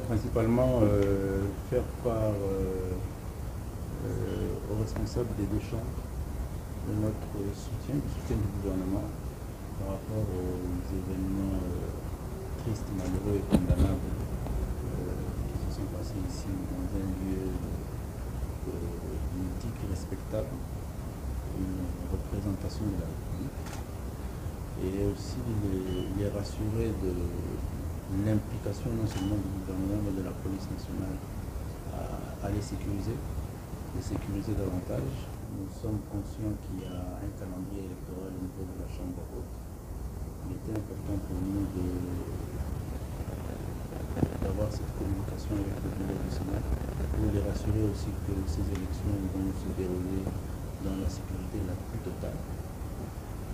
principalement faire part aux responsables des deux chambres de notre soutien, du soutien du gouvernement par rapport aux événements tristes, malheureux et condamnables qui se sont passés ici dans un lieu mythique et respectable, une représentation de la République, et aussi les rassurer de l'implication non seulement du gouvernement mais de la police nationale à les sécuriser davantage. Nous sommes conscients qu'il y a un calendrier électoral au niveau de la Chambre haute. Il était important pour nous d'avoir cette communication avec le bureau du Sénat pour les rassurer aussi que ces élections vont se dérouler dans la sécurité la plus totale.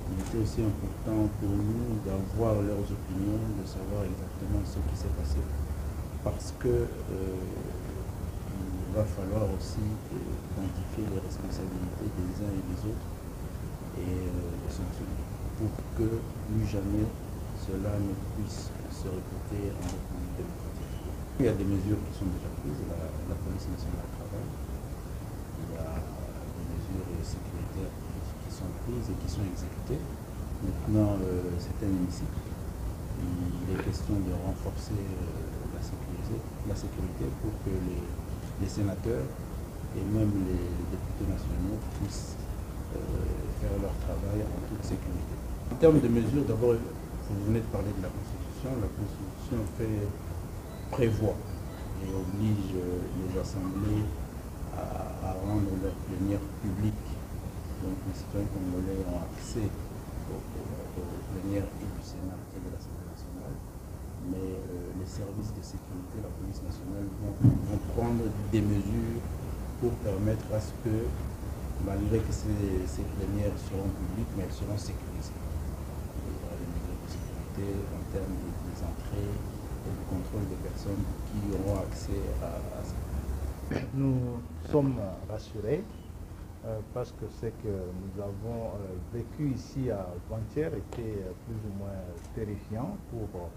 Il était aussi important pour nous d'avoir leurs opinions, de savoir exactement ce qui s'est passé, parce que il va falloir aussi identifier les responsabilités des uns et des autres et les sanctionner pour que plus jamais cela ne puisse se répéter en République démocratique. Il y a des mesures qui sont déjà prises, la police nationale travaille, il y a des mesures sécuritaires qui sont prises et qui sont exécutées. Maintenant, c'est un hémicycle. Il est question de renforcer la sécurité pour que les sénateurs et même les députés nationaux puissent faire leur travail en toute sécurité. En termes de mesures, d'abord, vous venez de parler de la Constitution. La Constitution prévoit et oblige les assemblées à rendre leur plénière publique. Donc les citoyens congolais ont accès aux plénières et du Sénat et de l'Assemblée nationale. Mais les services de sécurité, la police nationale vont prendre des mesures pour permettre à ce que, malgré que ces plénières seront publiques, mais elles seront sécurisées. Il y aura des mesures de sécurité en termes des entrées et du contrôle des personnes qui auront accès à ça. Nous sommes rassurés parce que ce que nous avons vécu ici avant-hier était plus ou moins terrifiant pour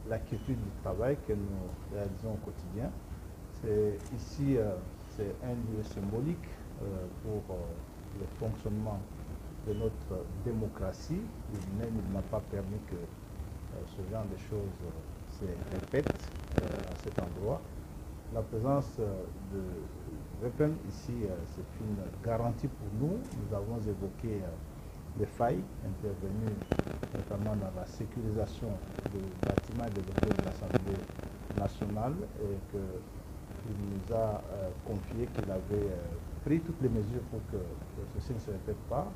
l'activité du travail que nous réalisons au quotidien. Ici, c'est un lieu symbolique pour le fonctionnement de notre démocratie. Il n'a pas permis que ce genre de choses se répètent à cet endroit. La présence de VEPEM ici, c'est une garantie pour nous. Nous avons évoqué les failles intervenues notamment dans la sécurisation du bâtiment et des locaux de l'Assemblée nationale et qu'il nous a confié qu'il avait pris toutes les mesures pour que ceci ne se répète pas.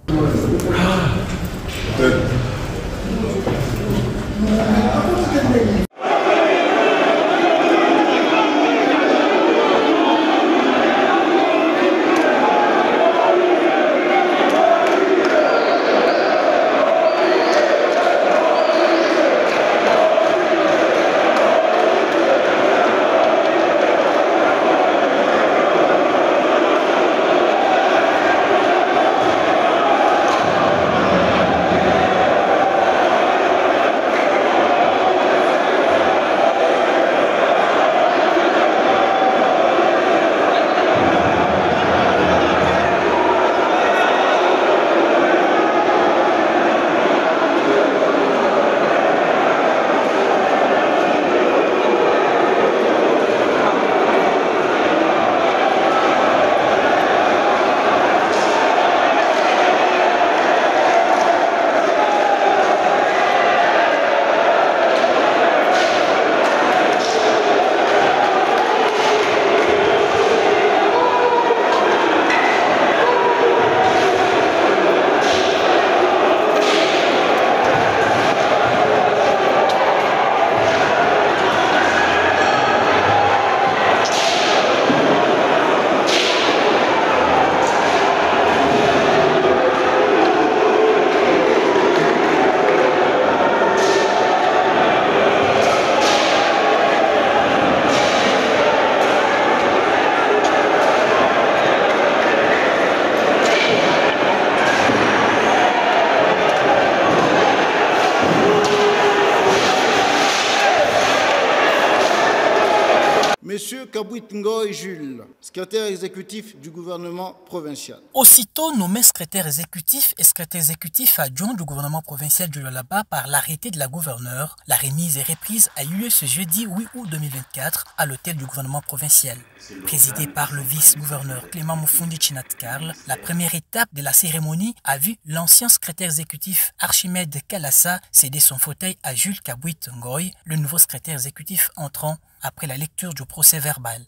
Monsieur Kabouit Ngoy Jules, secrétaire exécutif du gouvernement provincial. Aussitôt nommé secrétaire exécutif et secrétaire exécutif adjoint du gouvernement provincial du Lualaba par l'arrêté de la gouverneure, la remise et reprise a eu lieu ce jeudi 8 août 2024 à l'hôtel du gouvernement provincial. Présidé par le vice-gouverneur Clément Moufundi Chinat-Karl, la première étape de la cérémonie a vu l'ancien secrétaire exécutif Archimède Kalassa céder son fauteuil à Jules Kabouit Ngoy, le nouveau secrétaire exécutif entrant après la lecture du procès verbal.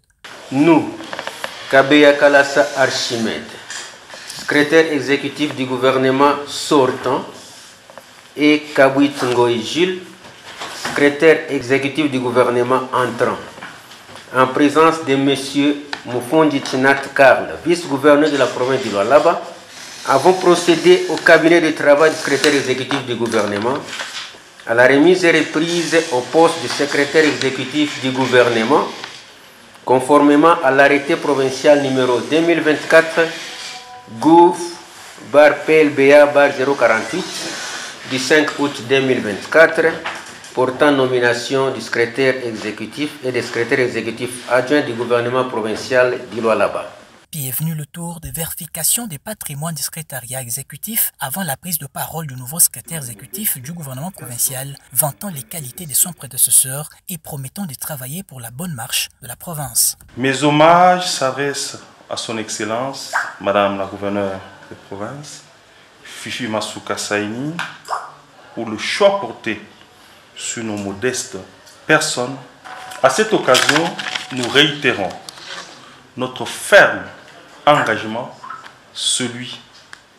Nous, Kabeya Kalassa Archimède, secrétaire exécutif du gouvernement sortant, et Kabouit Ngoy Jules, secrétaire exécutif du gouvernement entrant, en présence de M. Moufundi Chinat-Karl, vice-gouverneur de la province du Lualaba, avons procédé au cabinet de travail du secrétaire exécutif du gouvernement, à la remise et reprise au poste de secrétaire exécutif du gouvernement, conformément à l'arrêté provincial numéro 2024 GOUF/PLBA/048 du 5 août 2024 portant nomination du secrétaire exécutif et des secrétaires exécutifs adjoints du gouvernement provincial du Lualaba. Puis est venu le tour de vérification des patrimoines du secrétariat exécutif avant la prise de parole du nouveau secrétaire exécutif du gouvernement provincial, vantant les qualités de son prédécesseur et promettant de travailler pour la bonne marche de la province. Mes hommages s'adressent à son Excellence, Madame la gouverneure de province, Fifi Masuka Saini, pour le choix porté sur nos modestes personnes. À cette occasion, nous réitérons notre ferme engagement, celui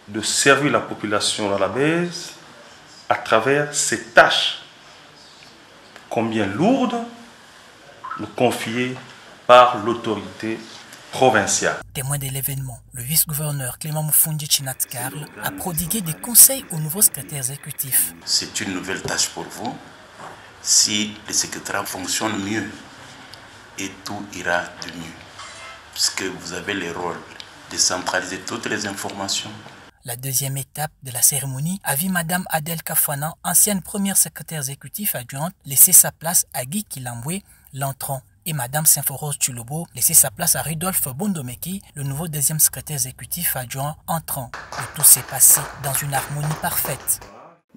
de servir la population lualabaise à travers ces tâches combien lourdes nous confiées par l'autorité provinciale. Témoin de l'événement, le vice-gouverneur Clément Moufundi Chinat-Karl a prodigué des conseils au nouveau secrétaire exécutif. C'est une nouvelle tâche pour vous. Si le secrétariat fonctionne mieux, et tout ira de mieux, puisque vous avez le rôle de centraliser toutes les informations. La deuxième étape de la cérémonie a vu Mme Adèle Kafouana, ancienne première secrétaire exécutive adjointe, laisser sa place à Guy Kilambwe, l'entrant, et Mme Symphoros Tulobo laisser sa place à Rudolphe Bondomeki, le nouveau deuxième secrétaire exécutif adjoint entrant. Le tout s'est passé dans une harmonie parfaite.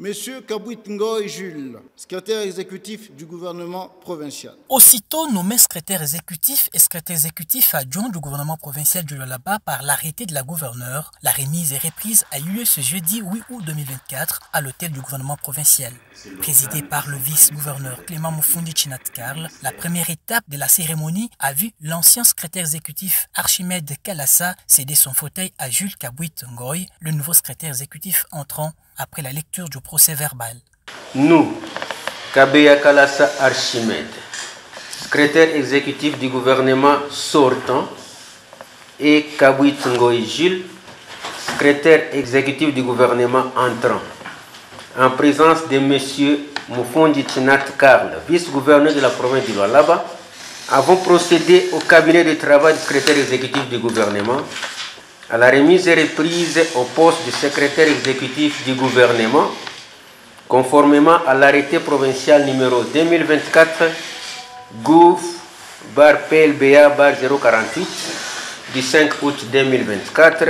Monsieur Kabouit Ngoy Jules, secrétaire exécutif du gouvernement provincial. Aussitôt nommé secrétaire exécutif et secrétaire exécutif adjoint du gouvernement provincial du Lualaba par l'arrêté de la gouverneure, la remise et reprise a eu lieu ce jeudi 8 août 2024 à l'hôtel du gouvernement provincial. Présidé par le vice-gouverneur Clément Moufundi Chinat-Karl, la première étape de la cérémonie a vu l'ancien secrétaire exécutif Archimède Kalassa céder son fauteuil à Jules Kabouit Ngoy, le nouveau secrétaire exécutif entrant après la lecture du procès verbal. Nous, Kabeya Kalassa Archimède, secrétaire exécutif du gouvernement sortant, et Kabouit Ngoy Jules, secrétaire exécutif du gouvernement entrant, en présence de M. Moufundi Chinat-Karl, vice-gouverneur de la province du Lualaba, avons procédé au cabinet de travail du secrétaire exécutif du gouvernement, à la remise et reprise au poste de secrétaire exécutif du gouvernement, conformément à l'arrêté provincial numéro 2024 GOUF/PLBA/048 du 5 août 2024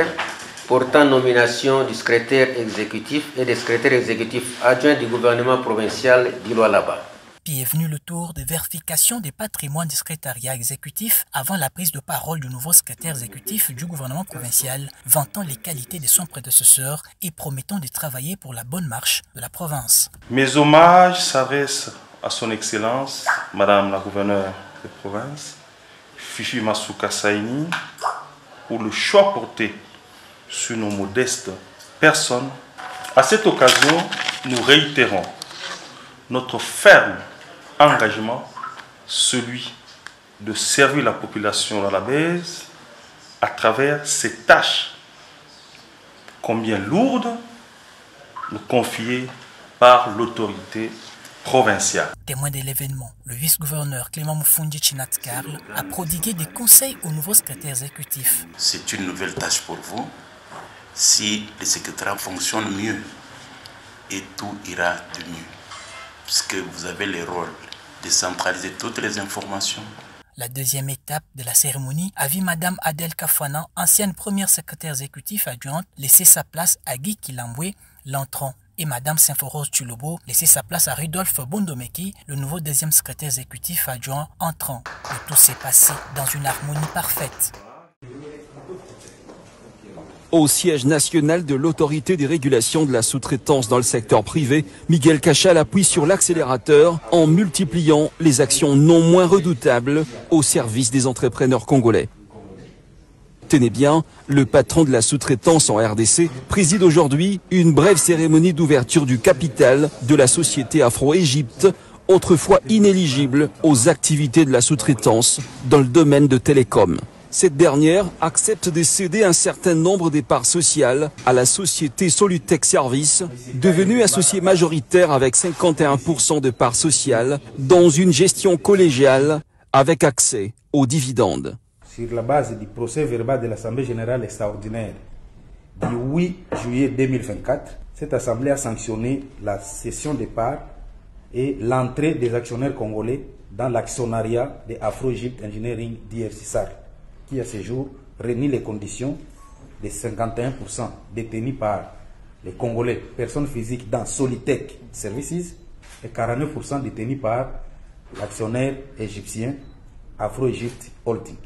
portant nomination du secrétaire exécutif et des secrétaires exécutifs adjoints du gouvernement provincial du Lualaba. Puis est venu le tour de vérification des patrimoines du secrétariat exécutif avant la prise de parole du nouveau secrétaire exécutif du gouvernement provincial, vantant les qualités de son prédécesseur et promettant de travailler pour la bonne marche de la province. Mes hommages s'adressent à son Excellence, Madame la gouverneure de province, Fifi Masuka Saini, pour le choix porté sur nos modestes personnes. À cette occasion, nous réitérons notre ferme engagement, celui de servir la population lualabaise à travers ces tâches combien lourdes nous confiées par l'autorité provinciale. Témoin de l'événement, le vice-gouverneur Clément Moufundi Chinat-Karl a prodigué des conseils au nouveau secrétaire exécutif. C'est une nouvelle tâche pour vous. Si le secrétariat fonctionne mieux, et tout ira de mieux, puisque vous avez le rôle de centraliser toutes les informations. La deuxième étape de la cérémonie a vu Madame Adèle Kafouana, ancienne première secrétaire exécutive adjointe, laisser sa place à Guy Kilambwe, l'entrant, et Madame Symphoros Tchulobo laisser sa place à Rudolphe Bondomeki, le nouveau deuxième secrétaire exécutif adjoint entrant. Le tout s'est passé dans une harmonie parfaite. Au siège national de l'autorité des régulations de la sous-traitance dans le secteur privé, Miguel Cachal appuie sur l'accélérateur en multipliant les actions non moins redoutables au service des entrepreneurs congolais. Tenez bien, le patron de la sous-traitance en RDC préside aujourd'hui une brève cérémonie d'ouverture du capital de la société Afro-Égypte, autrefois inéligible aux activités de la sous-traitance dans le domaine de télécom. Cette dernière accepte de céder un certain nombre des parts sociales à la société Solutech Service, devenue associée majoritaire avec 51% de parts sociales dans une gestion collégiale avec accès aux dividendes. Sur la base du procès verbal de l'Assemblée générale extraordinaire du 8 juillet 2024, cette Assemblée a sanctionné la cession des parts et l'entrée des actionnaires congolais dans l'actionnariat de Afro-Egypt Engineering DRC-SAR, qui à ce jour réunit les conditions de 51% détenus par les Congolais, personnes physiques dans Solitech Services, et 49% détenus par l'actionnaire égyptien Afro-Egypt Holding.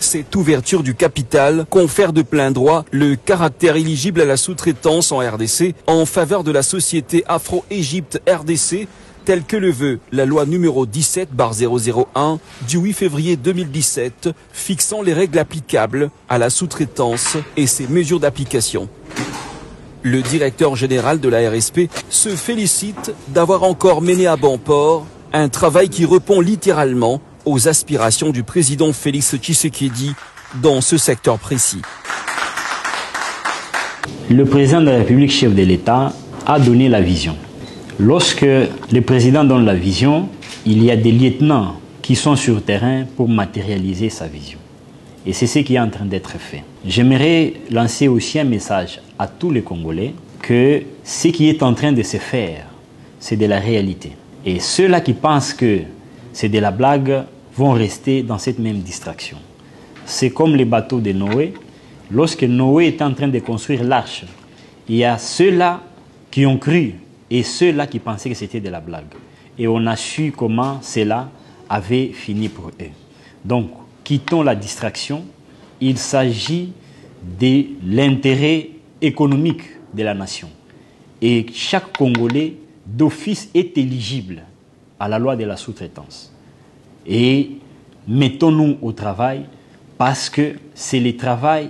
Cette ouverture du capital confère de plein droit le caractère éligible à la sous-traitance en RDC en faveur de la société Afro-Égypte RDC, telle que le veut la loi numéro 17/001 du 8 février 2017 fixant les règles applicables à la sous-traitance et ses mesures d'application. Le directeur général de la RSP se félicite d'avoir encore mené à bon port un travail qui répond littéralement aux aspirations du président Félix Tshisekedi dans ce secteur précis. Le président de la République, chef de l'État, a donné la vision. Lorsque le président donne la vision, il y a des lieutenants qui sont sur le terrain pour matérialiser sa vision. Et c'est ce qui est en train d'être fait. J'aimerais lancer aussi un message à tous les Congolais que ce qui est en train de se faire, c'est de la réalité. Et ceux-là qui pensent que c'est de la blague vont rester dans cette même distraction. C'est comme les bateaux de Noé. Lorsque Noé était en train de construire l'arche, il y a ceux-là qui ont cru et ceux-là qui pensaient que c'était de la blague. Et on a su comment cela avait fini pour eux. Donc, quittons la distraction. Il s'agit de l'intérêt économique de la nation. Et chaque Congolais, d'office, est éligible à la loi de la sous-traitance. Et mettons-nous au travail parce que c'est le travail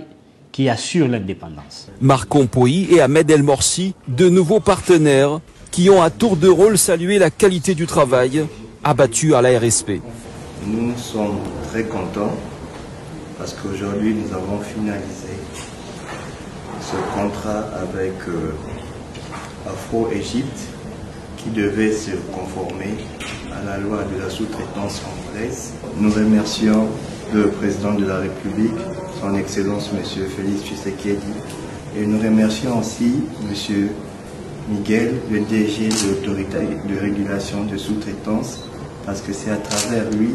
qui assure l'indépendance. Marc Compoy et Ahmed El Morsi, de nouveaux partenaires qui ont à tour de rôle salué la qualité du travail abattu à la RSP. Nous sommes très contents parce qu'aujourd'hui nous avons finalisé ce contrat avec Afro-Égypte qui devait se conformer à la loi de la sous-traitance congolaise. Nous remercions le président de la République, son Excellence M. Félix Tshisekedi, et nous remercions aussi M. Miguel, le DG de l'autorité de régulation de sous-traitance, parce que c'est à travers lui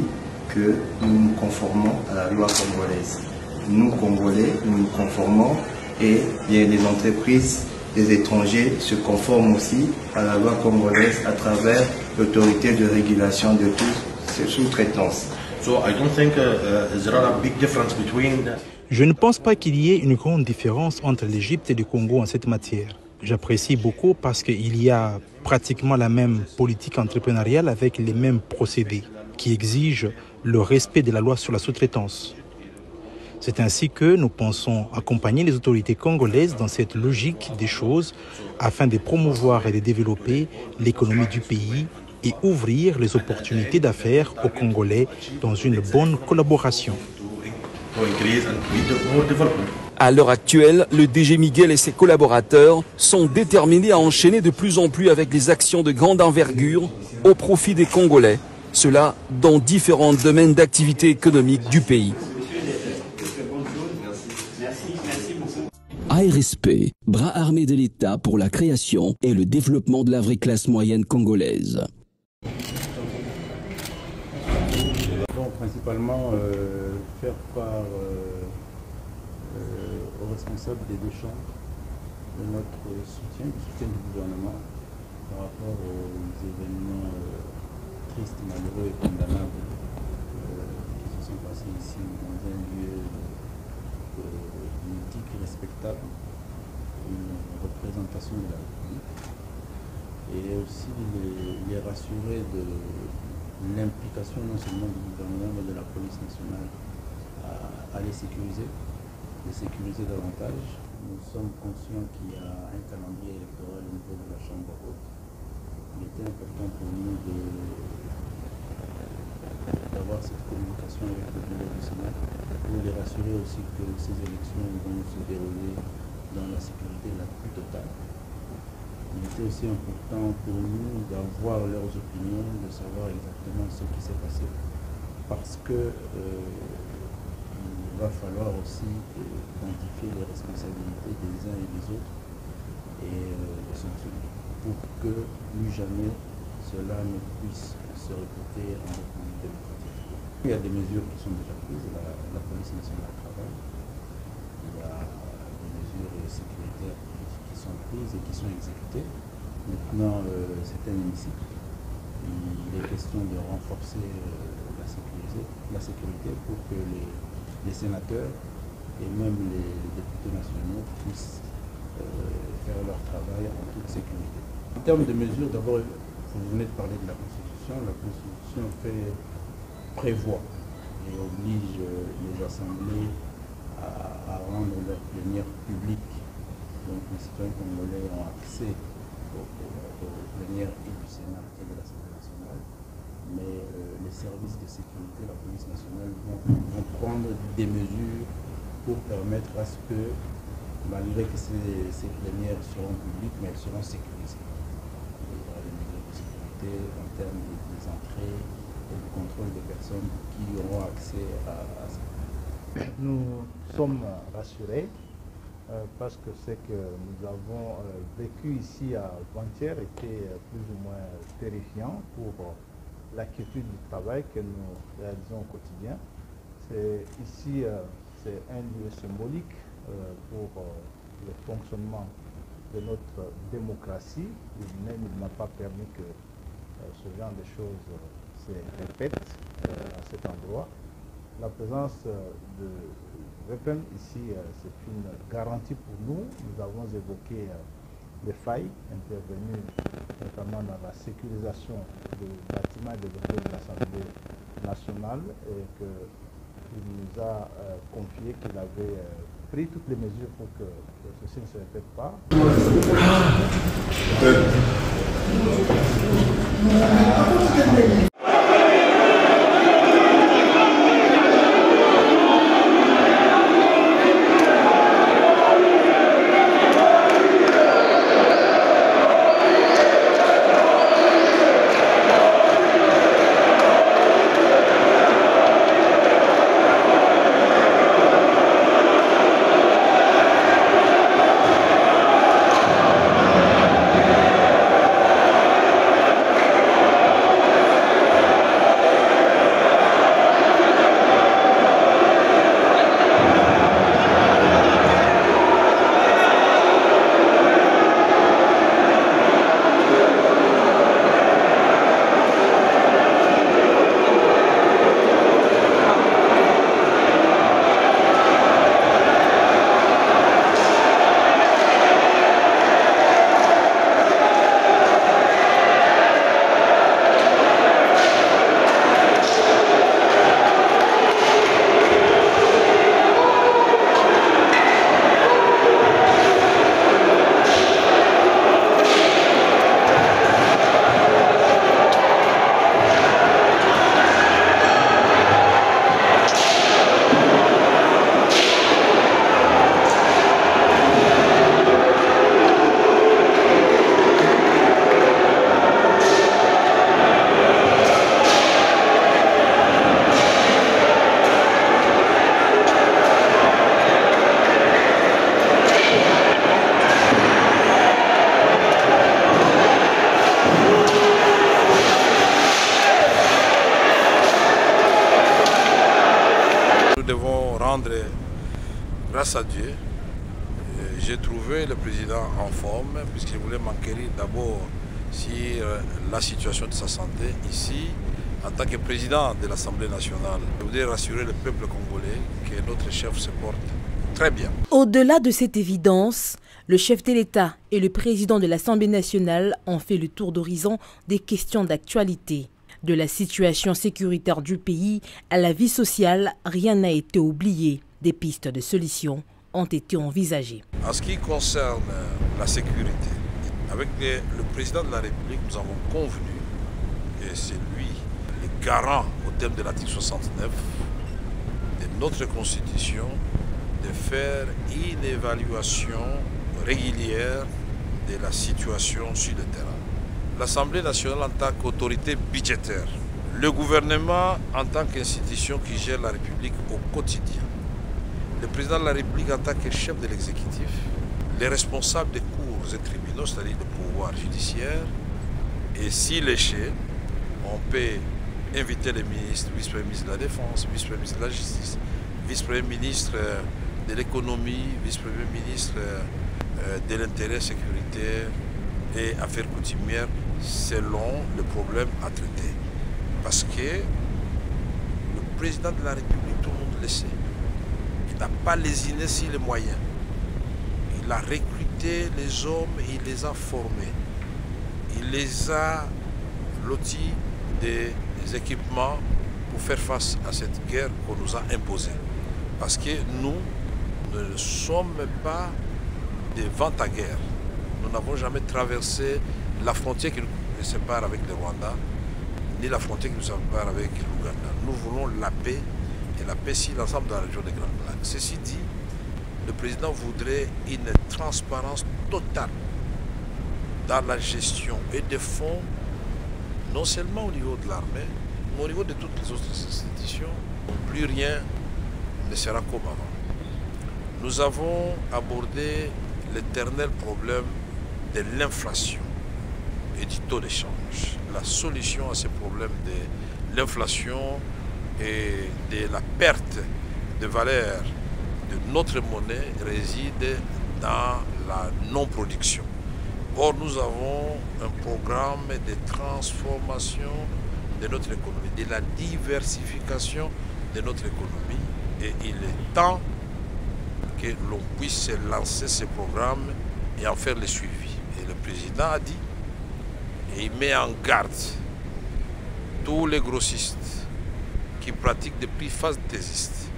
que nous nous conformons à la loi congolaise. Nous, Congolais, nous nous conformons et bien des entreprises, des étrangers se conforment aussi à la loi congolaise à travers l'autorité de régulation de toutes ces sous-traitances. Je ne pense pas qu'il y ait une grande différence entre l'Égypte et le Congo en cette matière. J'apprécie beaucoup parce qu'il y a pratiquement la même politique entrepreneuriale avec les mêmes procédés qui exigent le respect de la loi sur la sous-traitance. C'est ainsi que nous pensons accompagner les autorités congolaises dans cette logique des choses afin de promouvoir et de développer l'économie du pays et ouvrir les opportunités d'affaires aux Congolais dans une bonne collaboration. À l'heure actuelle, le DG Miguel et ses collaborateurs sont déterminés à enchaîner de plus en plus avec les actions de grande envergure au profit des Congolais, cela dans différents domaines d'activité économique du pays. ARSP, bras armé de l'État pour la création et le développement de la vraie classe moyenne congolaise. Donc principalement faire part aux responsables des deux chambres de notre soutien, du soutien du gouvernement par rapport aux événements tristes, malheureux et condamnables qui se sont passés ici dans un lieu mythique et respectable, une représentation de la République, et aussi les rassurer de l'implication non seulement du gouvernement mais de la police nationale à les sécuriser davantage. Nous sommes conscients qu'il y a un calendrier électoral au niveau de la Chambre haute. Il était important pour nous d'avoir cette communication avec le bureau du Sénat pour les rassurer aussi que ces élections vont se dérouler dans la sécurité la plus totale. Il était aussi important pour nous d'avoir leurs opinions, de savoir exactement ce qui s'est passé, parce que il va falloir aussi identifier les responsabilités des uns et des autres et les sanctionner pour que plus jamais cela ne puisse se répéter en République démocratique. Il y a des mesures qui sont déjà prises, la police nationale travaille, il y a des mesures sécuritaires qui sont prises et qui sont exécutées. Maintenant, c'est un hémicycle. Il est question de renforcer la sécurité pour que les sénateurs et même les députés nationaux puissent faire leur travail en toute sécurité. En termes de mesures, d'abord, vous venez de parler de la Constitution. La Constitution prévoit et oblige les assemblées à rendre leur plénière publique. Donc les citoyens congolais ont accès aux plénières et du Sénat et de l'Assemblée nationale. Mais les services de sécurité, la police nationale vont prendre des mesures pour permettre à ce que, malgré que ces plénières seront publiques, mais elles seront sécurisées. Il y aura des mesures de sécurité en termes des entrées et du contrôle des personnes qui auront accès à ça. Nous sommes rassurés parce que ce que nous avons vécu ici avant-hier était plus ou moins terrifiant pour l'activité du travail que nous réalisons au quotidien. Ici, c'est un lieu symbolique pour le fonctionnement de notre démocratie. Il n'a pas permis que ce genre de choses se répètent à cet endroit. La présence de VEPEM ici, c'est une garantie pour nous. Nous avons évoqué les failles intervenues notamment dans la sécurisation du bâtiment et des locaux de l'Assemblée nationale et qu'il nous a confié qu'il avait pris toutes les mesures pour que ceci ne se répète pas. rendre grâce à Dieu. J'ai trouvé le président en forme, puisqu'il voulait m'enquérir d'abord sur la situation de sa santé ici. En tant que président de l'Assemblée nationale, je voudrais rassurer le peuple congolais que notre chef se porte très bien. Au-delà de cette évidence, le chef de l'État et le président de l'Assemblée nationale ont fait le tour d'horizon des questions d'actualité. De la situation sécuritaire du pays à la vie sociale, rien n'a été oublié. Des pistes de solutions ont été envisagées. En ce qui concerne la sécurité, avec le président de la République, nous avons convenu, et c'est lui le garant au terme de l'article 69 de notre Constitution, de faire une évaluation régulière de la situation sur le terrain. L'Assemblée nationale en tant qu'autorité budgétaire, le gouvernement en tant qu'institution qui gère la République au quotidien, le président de la République en tant que chef de l'exécutif, les responsables des cours et tribunaux, c'est-à-dire le pouvoir judiciaire, et si l'échelle, on peut inviter les ministres, vice-premier ministre de la Défense, vice-premier ministre de la Justice, vice-premier ministre de l'économie, vice-premier ministre de l'intérêt sécuritaire et affaires coutumières selon le problème à traiter. Parce que le président de la République, tout le monde le sait, il n'a pas lésiné sur les moyens. Il a recruté les hommes et il les a formés. Il les a lotis des équipements pour faire face à cette guerre qu'on nous a imposée. Parce que nous ne sommes pas des ventes à guerre. Nous n'avons jamais traversé la frontière qui nous sépare avec le Rwanda, ni la frontière qui nous sépare avec l'Ouganda. Nous voulons la paix, et la paix si l'ensemble de la région des Grandes Lacs. Ceci dit, le président voudrait une transparence totale dans la gestion et des fonds, non seulement au niveau de l'armée, mais au niveau de toutes les autres institutions. Plus rien ne sera comme avant. Nous avons abordé l'éternel problème de l'inflation et du taux d'échange. La solution à ce problème de l'inflation et de la perte de valeur de notre monnaie réside dans la non-production. Or, nous avons un programme de transformation de notre économie, de la diversification de notre économie. Et il est temps que l'on puisse lancer ce programme et en faire le suivi. Et le président a dit, et il met en garde tous les grossistes qui pratiquent des prix fantaisistes.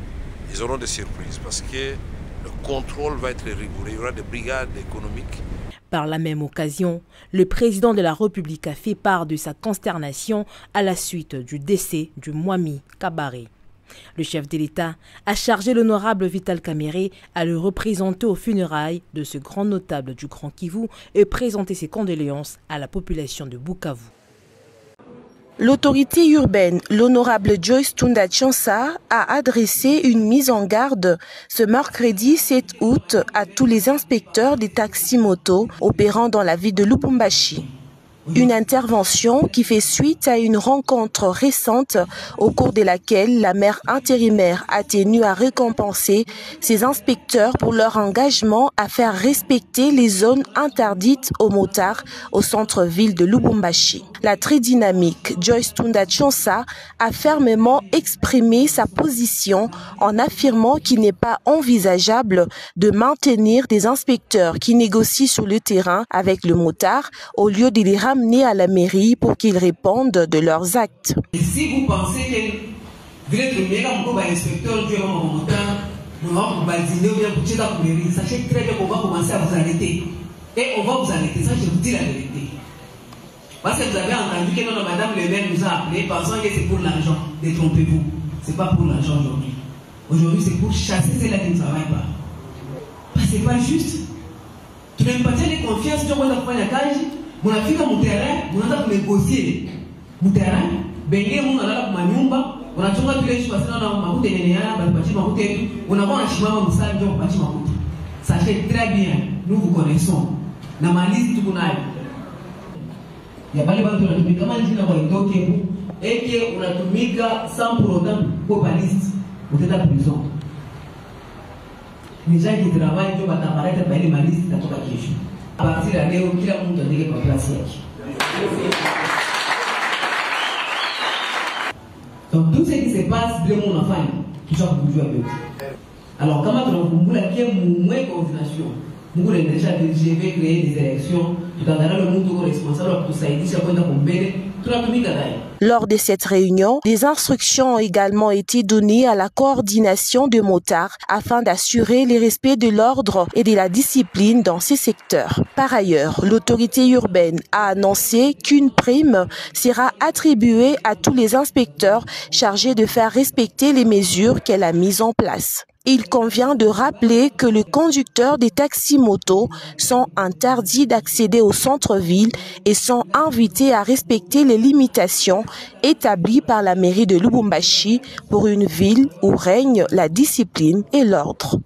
Ils auront des surprises parce que le contrôle va être rigoureux. Il y aura des brigades économiques. Par la même occasion, le président de la République a fait part de sa consternation à la suite du décès du Mwami Kabaré. Le chef de l'État a chargé l'honorable Vital Kamerhe à le représenter aux funérailles de ce grand notable du Grand Kivu et présenter ses condoléances à la population de Bukavu. L'autorité urbaine, l'honorable Joyce Tunda Tchansa, a adressé une mise en garde ce mercredi 7 août à tous les inspecteurs des taxis-motos opérant dans la ville de Lubumbashi. Une intervention qui fait suite à une rencontre récente au cours de laquelle la maire intérimaire a tenu à récompenser ses inspecteurs pour leur engagement à faire respecter les zones interdites aux motards au centre-ville de Lubumbashi. La très dynamique Joyce Tunda Tchansa a fermement exprimé sa position en affirmant qu'il n'est pas envisageable de maintenir des inspecteurs qui négocient sur le terrain avec le motard au lieu de les ramener à la mairie pour qu'ils répondent de leurs actes. Et si vous pensez que vous êtes le meilleur inspecteur du sachez très bien qu'on va commencer à vous arrêter. Et on va vous arrêter, ça je vous dis la vérité. Parce que vous avez entendu que notre madame le maire nous a appelé pensant que c'est pour l'argent. Détrompez-vous. Ce n'est pas pour l'argent aujourd'hui. Aujourd'hui, c'est pour chasser ceux-là qui ne travaillent pas. Parce que ce n'est pas juste. Tu n'aimes pas les confiances, tu vas faire la cage. Mon afika mon terrain, mon anda négocier mon terrain, bengue mon ala kwa nyumba, unachunga kile kitu basi na makuta yenyeana bali pachi makuta yetu, unakuwa unashimama msali ndio pachi makuta. Sachez très bien, nous vous connaissons. Na malizi tuko nayo. Ya bali bado tunatumika kama njina kwa itoke hapo, eke unatumika sans pour autant kwa baliste, utaenda prison. Les gens qui travaillent, ils vont apparaître par les malices de la Kivu. À partir de l'année où il a monté des place. Donc tout ce qui se passe, le monde enfant, qui sont pour jouer. Alors, comment on a qu'il y ait moins de coordination, nous avons déjà je vais créer des élections, tout à l'heure le monde responsable pour ça, il dit qu'on a combien tout la communauté. Lors de cette réunion, des instructions ont également été données à la coordination de motards afin d'assurer le respect de l'ordre et de la discipline dans ces secteurs. Par ailleurs, l'autorité urbaine a annoncé qu'une prime sera attribuée à tous les inspecteurs chargés de faire respecter les mesures qu'elle a mises en place. Il convient de rappeler que les conducteurs des taxis-motos sont interdits d'accéder au centre-ville et sont invités à respecter les limitations établies par la mairie de Lubumbashi pour une ville où règne la discipline et l'ordre.